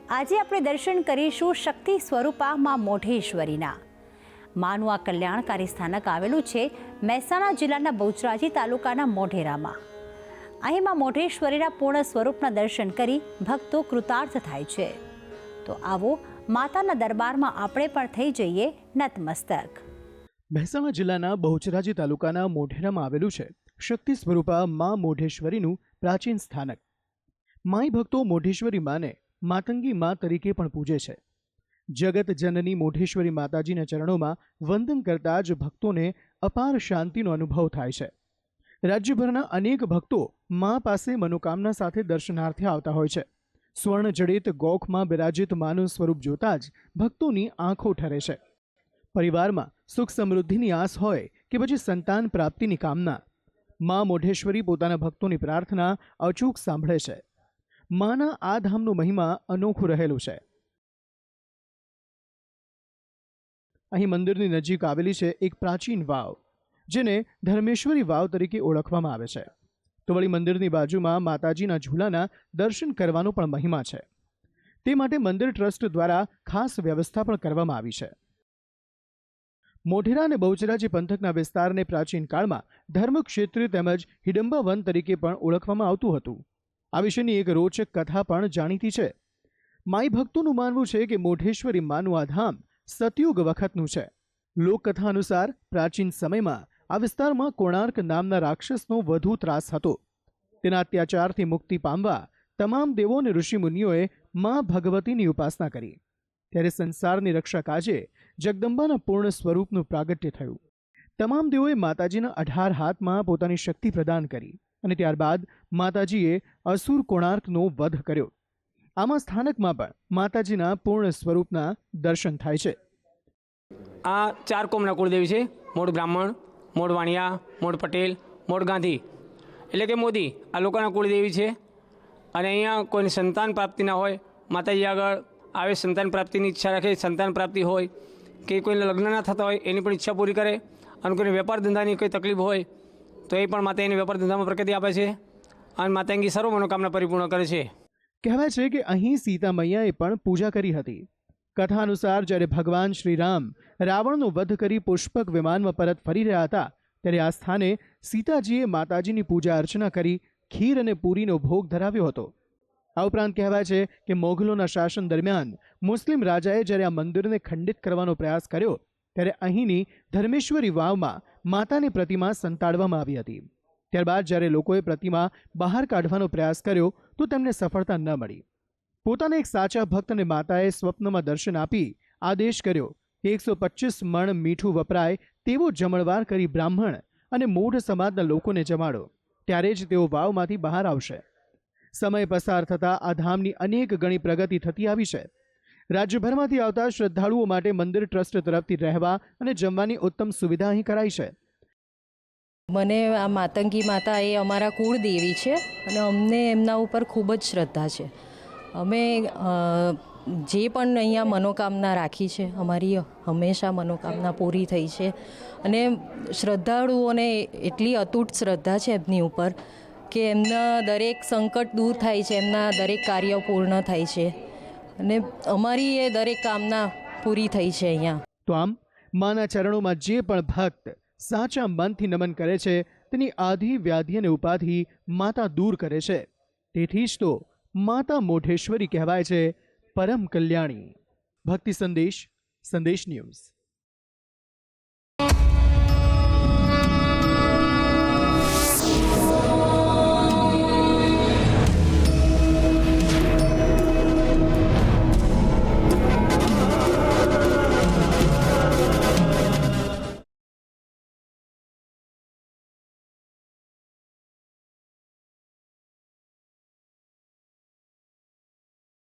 આજે આપણે દર્શન કરીશું શક્તિ સ્વરૂપા માં મોઢેશ્વરીના. માનું આ કલ્યાણકારી સ્થાનક આવેલું છે મહેસાણા જિલ્લાના બહુચરાજી તાલુકાના મોઢેરામાં. અહીં માં મોઢેશ્વરીના પૂર્ણ સ્વરૂપના દર્શન કરી ભક્તો કૃતાર્થ થાય છે. તો આવો માતાના દરબારમાં આપણે પણ થઈ જઈએ નતમસ્તક. મહેસાણા જિલ્લાના બહુચરાજી તાલુકાના મોઢેરામાં આવેલું છે શક્તિ સ્વરૂપા માં મોઢેશ્વરીનું પ્રાચીન સ્થાનક. માઈ ભક્તો મોઢેશ્વરી માને માતંગી મા તરીકે પણ પૂજે છે. જગત જનની મોઢેશ્વરી માતાજીના ચરણોમાં વંદન કરતા જ ભક્તોને અપાર શાંતિનો અનુભવ થાય છે. રાજ્યભરના અનેક ભક્તો મા પાસે મનોકામના સાથે દર્શનાર્થે આવતા હોય છે. સ્વર્ણ જડિત ગોખમાં બિરાજિત માનું સ્વરૂપ જોતા જ ભક્તોની આંખો ઠરે છે. પરિવારમાં સુખ સમૃદ્ધિની આસ હોય કે પછી સંતાન પ્રાપ્તિની કામના, મા મોઢેશ્વરી પોતાના ભક્તોની પ્રાર્થના અચૂક સાંભળે છે. માના આ ધામનો મહિમા અનોખું રહેલું છે. અહીં મંદિરની નજીક આવેલી છે એક પ્રાચીન વાવ, જેને ધર્મેશ્વરી વાવ તરીકે ઓળખવામાં આવે છે. તો વળી મંદિરની બાજુમાં માતાજીના ઝૂલાના દર્શન કરવાનો પણ મહિમા છે. તે માટે મંદિર ટ્રસ્ટ દ્વારા ખાસ વ્યવસ્થા પણ કરવામાં આવી છે. મોઢેરા અને બહુચરાજી પંથકના વિસ્તારને પ્રાચીન કાળમાં ધર્મક્ષેત્ર તેમજ હિડંબા વન તરીકે પણ ઓળખવામાં આવતું હતું. આ વિશેની એક રોચક કથા પણ જાણીતી છે. માઈ ભક્તોનું માનવું છે કે મોઢેશ્વરી માનું આ ધામ સતયુગ વખતનું છે. લોકકથા અનુસાર પ્રાચીન સમયમાં આ વિસ્તારમાં કોણાર્ક નામના રાક્ષસનો વધુ ત્રાસ હતો. તેના અત્યાચારથી મુક્તિ પામવા તમામ દેવો અને ઋષિમુનિઓએ મા ભગવતીની ઉપાસના કરી. ત્યારે સંસારની રક્ષા કાજે જગદંબાના પૂર્ણ સ્વરૂપનું પ્રાગટ્ય થયું. તમામ દેવોએ માતાજીના 18 હાથમાં પોતાની શક્તિ પ્રદાન કરી અને ત્યારબાદ માતાજીએ અસુર કોણાર્કનો વધ કર્યો. આમાં સ્થાનકમાં પણ માતાજીના પૂર્ણ સ્વરૂપના દર્શન થાય છે. આ 4 કોમના કુળદેવી છે. મોડ બ્રાહ્મણ, મોડ વાણિયા, મોડ પટેલ, મોડ ગાંધી એટલે કે મોદી આ લોકોના કુળદેવી છે. અને અહીંયા કોઈને સંતાન પ્રાપ્તિ ના હોય, માતાજી આગળ આવે, સંતાન પ્રાપ્તિની ઈચ્છા રાખે, સંતાન પ્રાપ્તિ હોય કે કોઈને લગ્ન ના થતા હોય એની પણ ઈચ્છા પૂરી કરે. અને કોઈને વેપાર ધંધાની કોઈ તકલીફ હોય તો એ પણ માતા એને વેપાર ધંધામાં પ્રગતિ આપે છે અને માતાજી સર્વ મનોકામના પરિપૂર્ણ કરે છે. કહેવાય છે કે અહીં સીતા મૈયાએ પણ પૂજા કરી હતી. કથા અનુસાર જ્યારે ભગવાન શ્રી રામ રાવણનો વધ કરી પુષ્પક વિમાનમાં પરત ફરી રહ્યા હતા, ત્યારે આ સ્થાને સીતાજીએ માતાજીની પૂજા અર્ચના કરી ખીર અને પૂરીનો ભોગ ધરાવ્યો હતો. આ ઉપરાંત કહેવાય છે કે મોગલોના શાસન દરમિયાન મુસ્લિમ રાજાએ જ્યારે આ મંદિરને ખંડિત કરવાનો પ્રયાસ કર્યો, ત્યારે અહીંની ધર્મેશ્વરી વાવમાં માતાની પ્રતિમા સંતાડવામાં આવી હતી. ત્યારબાદ જ્યારે લોકોએ પ્રતિમા બહાર કાઢવાનો પ્રયાસ કર્યો તો તેમને સફળતા ન મળી. પોતાના એક સાચા ભક્તને માતાએ સ્વપ્નમાં દર્શન આપી આદેશ કર્યો કે 125 મણ મીઠું વપરાય તેવો જમણવાર કરી બ્રાહ્મણ અને મોઢ સમાજના લોકોને જમાડો, ત્યારે જ તેઓ વાવમાંથી બહાર આવશે. સમય પસાર થતાં આ ધામની અનેક ગણી પ્રગતિ થતી આવી છે. રાજ્યભરમાંથી આવતા શ્રદ્ધાળુઓ માટે મંદિર ટ્રસ્ટ તરફથી રહેવા અને જમવાની ઉત્તમ સુવિધા અહીં કરાઈ છે. મને આ માતંગી માતા એ અમારા કુળદેવી છે અને અમને એમના ઉપર ખૂબ જ શ્રદ્ધા છે. અમે જે પણ અહીંયા મનોકામના રાખી છે, અમારી હંમેશા મનોકામના પૂરી થઈ છે. અને શ્રદ્ધાળુઓને એટલી અતૂટ શ્રદ્ધા છે એમની ઉપર કે એમના દરેક સંકટ દૂર થાય છે, એમના દરેક કાર્ય પૂર્ણ થાય છે અને અમારી એ દરેક કામના પૂરી થઈ છે અહીંયા. તો આમ માના ચરણોમાં જે પણ ભક્ત સાચા મનથી નમન કરે છે તેની આધિ વ્યાધિ અને ઉપાધિ માતા દૂર કરે છે. તેથી જ તો માતા મોઢેશ્વરી કહેવાય છે પરમ કલ્યાણી. ભક્તિ સંદેશ, સંદેશ ન્યૂઝ.